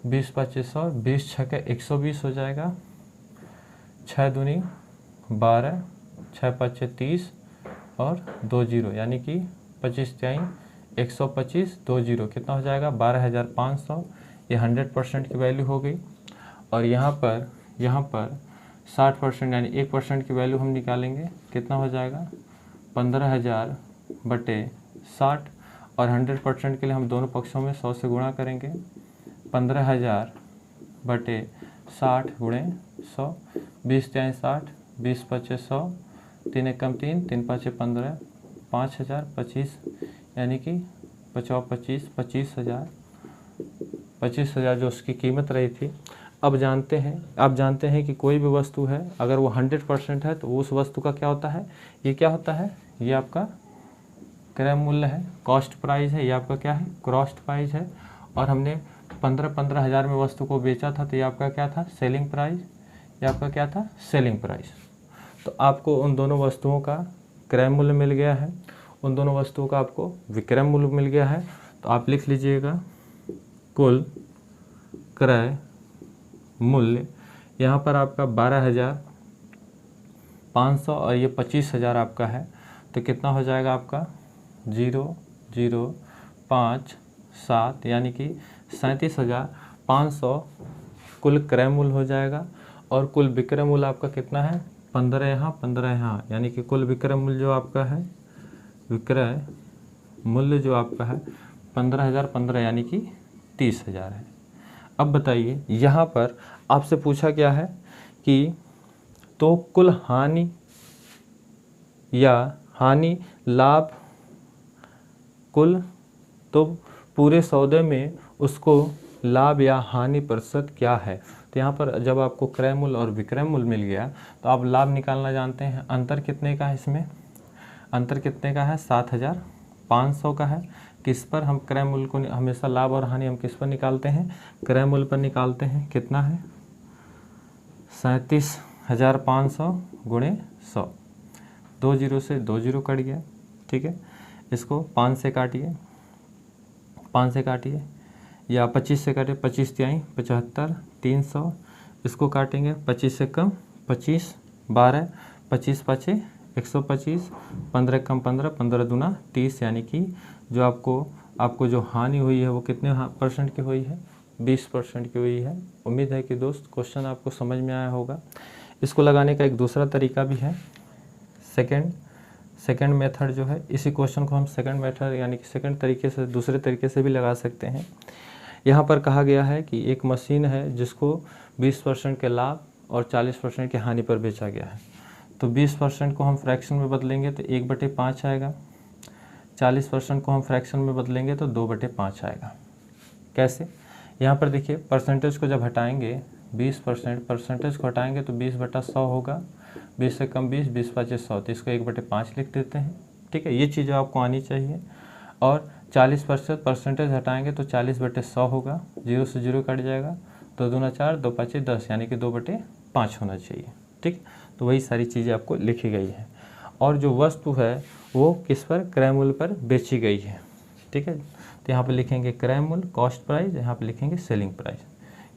20 2500, 20 6 के 120 हो जाएगा, 6 दूनी 12, 6 5 30 और 2 जीरो, यानी कि 25 3 125, 2 जीरो कितना हो जाएगा, 12,500। ये 100% की वैल्यू हो गई। और यहाँ पर 60% यानी 1% की वैल्यू हम निकालेंगे, कितना हो जाएगा, 15,000 बटे 60। और 100% के लिए हम दोनों पक्षों में 100 से गुणा करेंगे, 15,000 बटे 60 गुणे 100, 20 3 60, 20 5 100, 3 1 3, 3 5 15, 5,000 25, यानी कि 25 25,000 जो उसकी कीमत रही थी। अब आप जानते हैं कि कोई भी वस्तु है अगर वो 100% है तो उस वस्तु का क्या होता है, ये क्या होता है, ये आपका क्रय मूल्य है, कॉस्ट प्राइस है। ये आपका क्या है, कॉस्ट प्राइस है। और हमने 15,000 में वस्तु को बेचा था तो ये आपका क्या था, सेलिंग प्राइस। ये आपका क्या था, सेलिंग प्राइस। तो आपको उन दोनों वस्तुओं का क्रय मूल्य मिल गया है। उन दोनों वस्तुओं का आपको विक्रय मूल्य मिल गया है। तो आप लिख लीजिएगा कुल क्रय मूल्य, यहाँ पर आपका 12,500 और ये 25,000 आपका है, तो कितना हो जाएगा आपका 0,057 यानी कि 37,500 कुल क्रय मूल्य हो जाएगा। और कुल विक्रय मूल्य आपका कितना है 15 यहाँ 15 यहाँ, यानी कि कुल विक्रय मूल्य जो आपका है, विक्रय मूल्य जो आपका है 15,015 यानी कि 30,000 है। अब बताइए यहाँ पर आपसे पूछा क्या है कि तो कुल हानि या हानि लाभ, कुल तो पूरे सौदे में उसको लाभ या हानि प्रतिशत क्या है। तो यहाँ पर जब आपको क्रय मूल्य और विक्रय मूल्य मिल गया तो आप लाभ निकालना जानते हैं। अंतर कितने का है, इसमें अंतर कितने का है 7,500 का है। किस पर हम क्रय मूल्य को हमेशा लाभ और हानि हम किस पर निकालते हैं, क्रय मूल्य पर निकालते हैं। कितना है 37,500 गुणे 100, 2 जीरो से 2 जीरो कट गया, ठीक है। इसको 5 से काटिए, 5 से काटिए या 25 से काटिए, 25 तिहाई 75, 300 इसको काटेंगे 25 से कम 25, 12, 25 पाँचे 125, 15 कम 15, 15 दूना 30, यानी कि जो आपको जो हानि हुई है वो कितने % की हुई है 20% की हुई है। उम्मीद है कि दोस्त क्वेश्चन आपको समझ में आया होगा। इसको लगाने का एक दूसरा तरीका भी है, सेकंड मेथड जो है, इसी क्वेश्चन को हम सेकंड मेथड यानी कि सेकंड तरीके से दूसरे तरीके से भी लगा सकते हैं। यहाँ पर कहा गया है कि एक मशीन है जिसको 20% के लाभ और 40% की हानि पर बेचा गया है। तो 20% को हम फ्रैक्शन में बदलेंगे तो 1/5 आएगा, 40% को हम फ्रैक्शन में बदलेंगे तो 2/5 आएगा। कैसे, यहाँ पर देखिए परसेंटेज को जब हटाएंगे 20% परसेंटेज को हटाएंगे तो 20/100 होगा, 20 से कम 20, 20 पाँचे 100, तो इसको 1/5 लिख देते हैं, ठीक है। ये चीज़ें आपको आनी चाहिए। और 40% परसेंटेज हटाएंगे तो 40/100 होगा, 0 से 0 कट जाएगा, 2 दूना 4, 2 पाँचे 10 यानी कि 2/5 होना चाहिए, ठीक। तो वही सारी चीज़ें आपको लिखी गई है। और जो वस्तु है वो किस पर, क्रय मूल्य पर बेची गई है, ठीक है। तो यहाँ पर लिखेंगे क्रय मूल्य कॉस्ट प्राइस, यहाँ पर लिखेंगे सेलिंग प्राइस।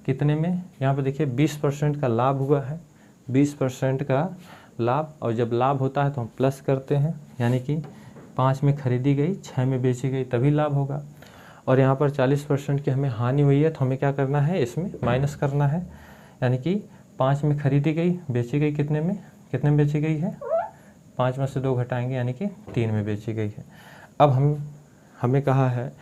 कितने में, यहाँ पर देखिए 20% का लाभ हुआ है, 20% का लाभ, और जब लाभ होता है तो हम प्लस करते हैं, यानी कि 5 में खरीदी गई 6 में बेची गई तभी लाभ होगा। और यहाँ पर 40% की हमें हानि हुई है तो हमें क्या करना है, इसमें माइनस करना है, यानी कि 5 में खरीदी गई बेची गई कितने में बेची गई है, 5 में से 2 घटाएंगे यानी कि 3 में बेची गई है। अब हमें कहा है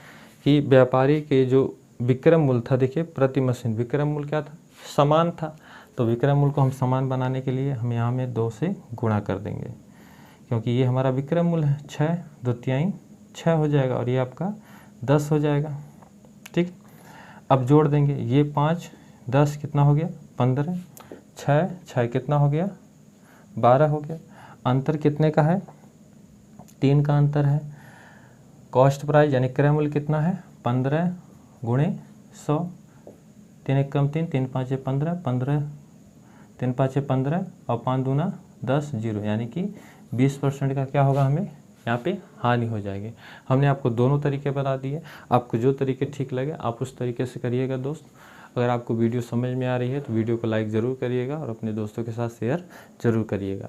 कि व्यापारी के जो विक्रय मूल्य था, देखिए प्रति मशीन विक्रय मूल्य क्या था, समान था। तो विक्रय मूल्य को हम समान बनाने के लिए हम यहाँ में 2 से गुणा कर देंगे, क्योंकि ये हमारा विक्रय मूल्य है 6, 2 तिहाई 6 हो जाएगा और ये आपका 10 हो जाएगा, ठीक। अब जोड़ देंगे, ये 5 10 कितना हो गया 15, 6 कितना हो गया 12 हो गया। अंतर कितने का है, 3 का अंतर है। कॉस्ट प्राइस यानी क्रय मूल्य कितना है 15 गुणे 100, 3 एक कम 3, 3 पाँचे 15, 15 3 पाँचे 15 और 5 दूना 10, 0 यानी कि 20% का क्या होगा, हमें यहाँ पे हानि हो जाएगी। हमने आपको दोनों तरीके बता दिए, आपको जो तरीके ठीक लगे आप उस तरीके से करिएगा दोस्त। अगर आपको वीडियो समझ में आ रही है तो वीडियो को लाइक ज़रूर करिएगा और अपने दोस्तों के साथ शेयर ज़रूर करिएगा।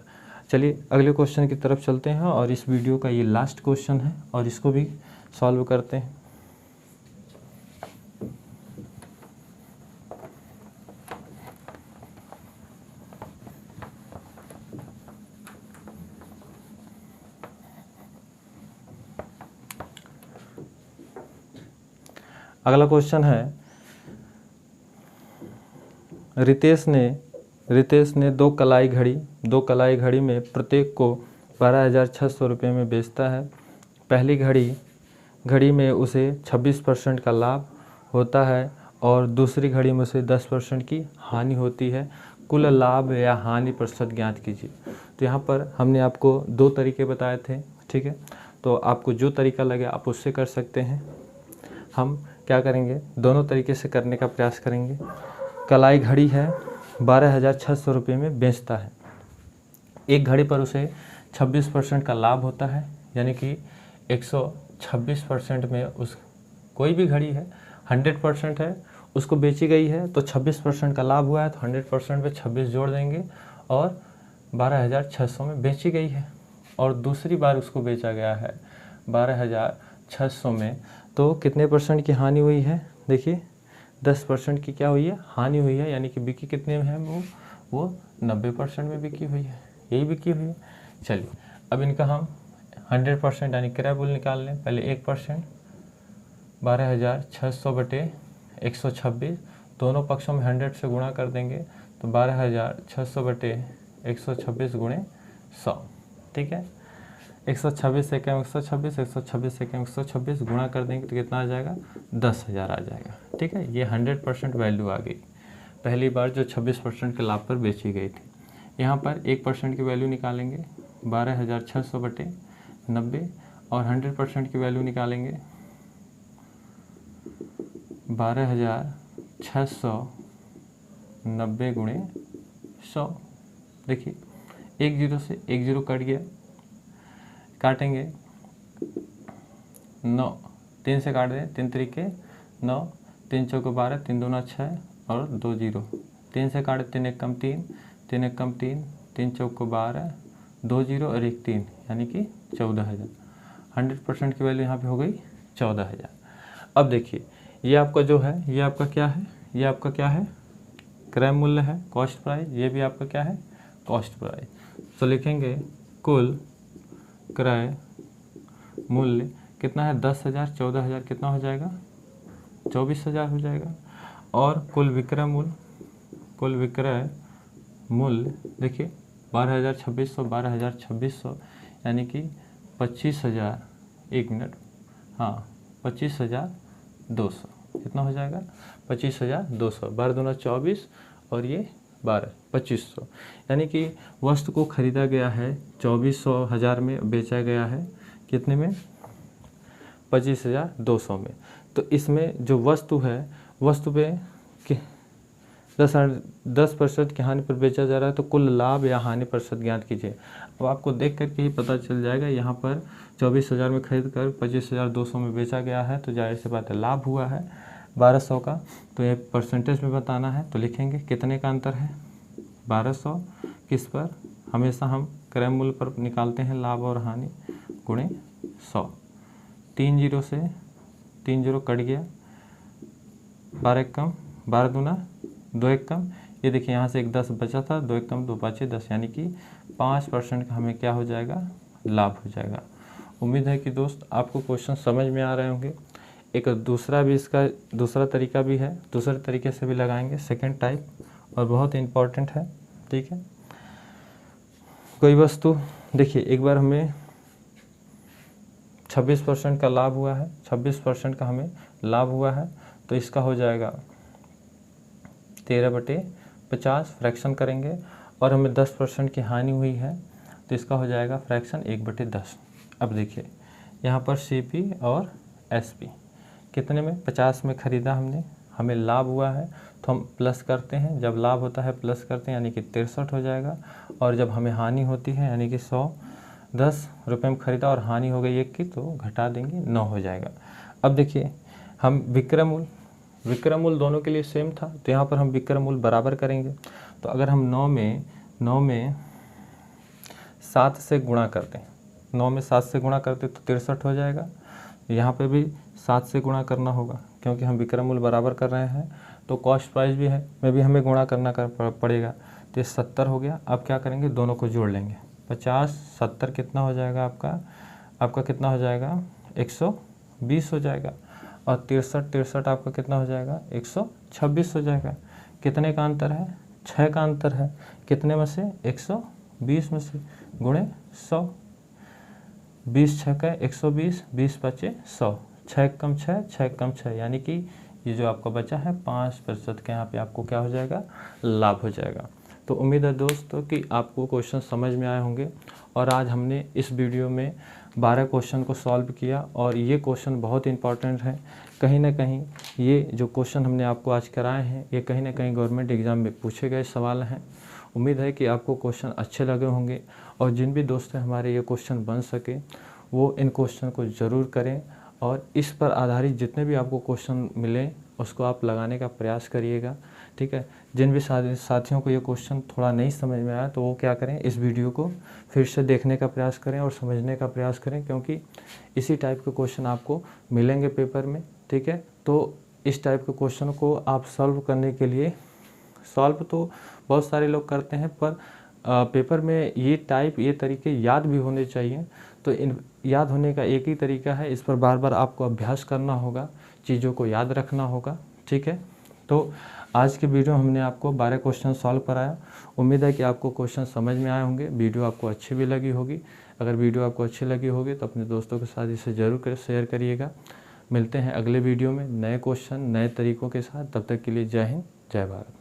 चलिए अगले क्वेश्चन की तरफ चलते हैं और इस वीडियो का ये लास्ट क्वेश्चन है और इसको भी सॉल्व करते हैं। अगला क्वेश्चन है, रितेश ने 2 कलाई घड़ी में प्रत्येक को 12,600 रुपये में बेचता है। पहली घड़ी में उसे 26% का लाभ होता है और दूसरी घड़ी में उसे 10% की हानि होती है। कुल लाभ या हानि प्रतिशत ज्ञात कीजिए। तो यहाँ पर हमने आपको 2 तरीके बताए थे, ठीक है। तो आपको जो तरीका लगे आप उससे कर सकते हैं। हम क्या करेंगे, दोनों तरीके से करने का प्रयास करेंगे। कलाई घड़ी है 12,600 रुपये में बेचता है। एक घड़ी पर उसे 26% का लाभ होता है, यानी कि 126% में उस कोई भी घड़ी है 100% है, उसको बेची गई है तो 26% का लाभ हुआ है, तो 100% पे 26 जोड़ देंगे और 12,600 में बेची गई है। और दूसरी बार उसको बेचा गया है 12,600 में, तो कितने परसेंट की हानि हुई है? देखिए 10% की क्या हुई है? हानि हुई है, यानी कि बिकी कितने में है? वो 90% में बिकी हुई है, यही बिकी हुई है। चलिए अब इनका हम 100% यानी क्रय मूल्य निकाल लें। पहले 1%, 12,600 बटे 126, दोनों पक्षों में 100 से गुणा कर देंगे तो 12,600 बटे 126 गुणे 100, ठीक है। 126 से कम 126, 126 से कम 126 गुणा कर देंगे तो कितना आ जाएगा? 10,000 आ जाएगा, ठीक है। ये 100% वैल्यू आ गई पहली बार जो 26% के लाभ पर बेची गई थी। यहाँ पर 1% की वैल्यू निकालेंगे 12,600 बटे 90 और 100% की वैल्यू निकालेंगे 12,690 गुणे 100। देखिए 1 0 से 1 0 कट गया, काटेंगे 9, 3 से काट दें, 3 तरीके 9, 3 चौको 12, 3 दूना 6 और 2 0, 3 से काटे 3 एक कम 3, 3 एक कम 3, 3 चौको 12, 2 0 और 1 3, यानी कि 14,000। 100% की वैल्यू यहाँ पे हो गई 14,000। अब देखिए ये आपका जो है, ये आपका क्या है? ये आपका क्या है? क्रय मूल्य है, कॉस्ट प्राइस। ये भी आपका क्या है? Cost price. तो लिखेंगे कुल क्रय मूल्य कितना है? 10,000, 14,000 कितना हो जाएगा? 24,000 हो जाएगा। और कुल विक्रय मूल्य देखिए 12,2600, 12,2600 यानी कि 25,000, 1 मिनट, हाँ 25,200 कितना हो जाएगा? 25,200, 12 दूना 24 और ये 12, 2500, यानी कि वस्तु को खरीदा गया है 24,000 में, बेचा गया है कितने में? 25,200 में। तो इसमें जो वस्तु है, वस्तु पे 10% की हानि पर बेचा जा रहा है, तो कुल लाभ या हानि प्रतिशत ज्ञात कीजिए। अब आपको देख करके ही पता चल जाएगा, यहाँ पर 24,000 में खरीद कर 25,200 में बेचा गया है, तो जाहिर सी बात है लाभ हुआ है 1,200 का। तो ये परसेंटेज में बताना है, तो लिखेंगे कितने का अंतर है? 1,200 किस पर? हमेशा हम क्रय मूल्य पर निकालते हैं लाभ और हानि, गुणे 100। 3 0 से 3 0 कट गया, 12 एक कम, 12 दूना 2 एक कम, ये देखिए यहाँ से एक 10 बचा था, 2 एक कम 2 5 10, यानी कि 5% का हमें क्या हो जाएगा? लाभ हो जाएगा। उम्मीद है कि दोस्त आपको क्वेश्चन समझ में आ रहे होंगे। एक दूसरा भी, इसका दूसरा तरीका भी है, दूसरे तरीके से भी लगाएंगे, सेकंड टाइप, और बहुत इम्पॉर्टेंट है, ठीक है। कोई वस्तु देखिए, एक बार हमें 26% का लाभ हुआ है, 26% का हमें लाभ हुआ है, तो इसका हो जाएगा 13/50, फ्रैक्शन करेंगे, और हमें 10% की हानि हुई है, तो इसका हो जाएगा फ्रैक्शन 1/10। अब देखिए यहाँ पर CP और SP कितने में? 50 में ख़रीदा हमने, हमें लाभ हुआ है, तो हम प्लस करते हैं, जब लाभ होता है प्लस करते हैं, यानी कि 63 हो जाएगा। और जब हमें हानि होती है, यानी कि 110 रुपये में ख़रीदा और हानि हो गई 1 की, तो घटा देंगे 9 हो जाएगा। अब देखिए हम विक्रय मूल्य दोनों के लिए सेम था, तो यहाँ पर हम विक्रय मूल्य बराबर करेंगे। तो अगर हम 9 में 7 से गुणा करते हैं, 9 में 7 से गुणा करते तो 63 हो जाएगा। यहाँ पे भी 7 से गुणा करना होगा, क्योंकि हम विक्रय मूल्य बराबर कर रहे हैं, तो कॉस्ट प्राइस भी है, में भी हमें गुणा करना पड़ेगा। तो ये 70 हो गया। अब क्या करेंगे? दोनों को जोड़ लेंगे, 50 70 कितना हो जाएगा? आपका कितना हो जाएगा? 120 हो जाएगा। और 63 आपका कितना हो जाएगा? 126 हो जाएगा। कितने का अंतर है? 6 का अंतर है। कितने में से? 120 में से, गुणे 100, 20 6 का 120, 20 5 100, 6 कम 6, 6 कम 6, यानी कि ये जो आपका बचा है 5% का, यहाँ पे आपको क्या हो जाएगा? लाभ हो जाएगा। तो उम्मीद है दोस्तों कि आपको क्वेश्चन समझ में आए होंगे, और आज हमने इस वीडियो में 12 क्वेश्चन को सॉल्व किया, और ये क्वेश्चन बहुत इंपॉर्टेंट है। कहीं ना कहीं ये जो क्वेश्चन हमने आपको आज कराए हैं, ये कहीं ना कहीं गवर्नमेंट एग्ज़ाम में पूछे गए सवाल हैं। उम्मीद है कि आपको क्वेश्चन अच्छे लगे होंगे, और जिन भी दोस्त हैं हमारे ये क्वेश्चन बन सके, वो इन क्वेश्चन को ज़रूर करें और इस पर आधारित जितने भी आपको क्वेश्चन मिले उसको आप लगाने का प्रयास करिएगा। ठीक है, जिन भी साथियों को ये क्वेश्चन थोड़ा नहीं समझ में आया तो वो क्या करें, इस वीडियो को फिर से देखने का प्रयास करें और समझने का प्रयास करें, क्योंकि इसी टाइप के क्वेश्चन आपको मिलेंगे पेपर में। ठीक है, तो इस टाइप के क्वेश्चन को आप सॉल्व करने के लिए, सॉल्व तो बहुत सारे लोग करते हैं पर पेपर में ये तरीके याद भी होने चाहिए। तो इन याद होने का एक ही तरीका है, इस पर बार बार आपको अभ्यास करना होगा, चीज़ों को याद रखना होगा। ठीक है, तो आज के वीडियो में हमने आपको 12 क्वेश्चन सॉल्व कराया। उम्मीद है कि आपको क्वेश्चन समझ में आए होंगे, वीडियो आपको अच्छी भी लगी होगी। अगर वीडियो आपको अच्छी लगी होगी तो अपने दोस्तों के साथ इसे ज़रूर शेयर करिएगा। मिलते हैं अगले वीडियो में नए क्वेश्चन नए तरीक़ों के साथ। तब तक के लिए जय हिंद, जय भारत।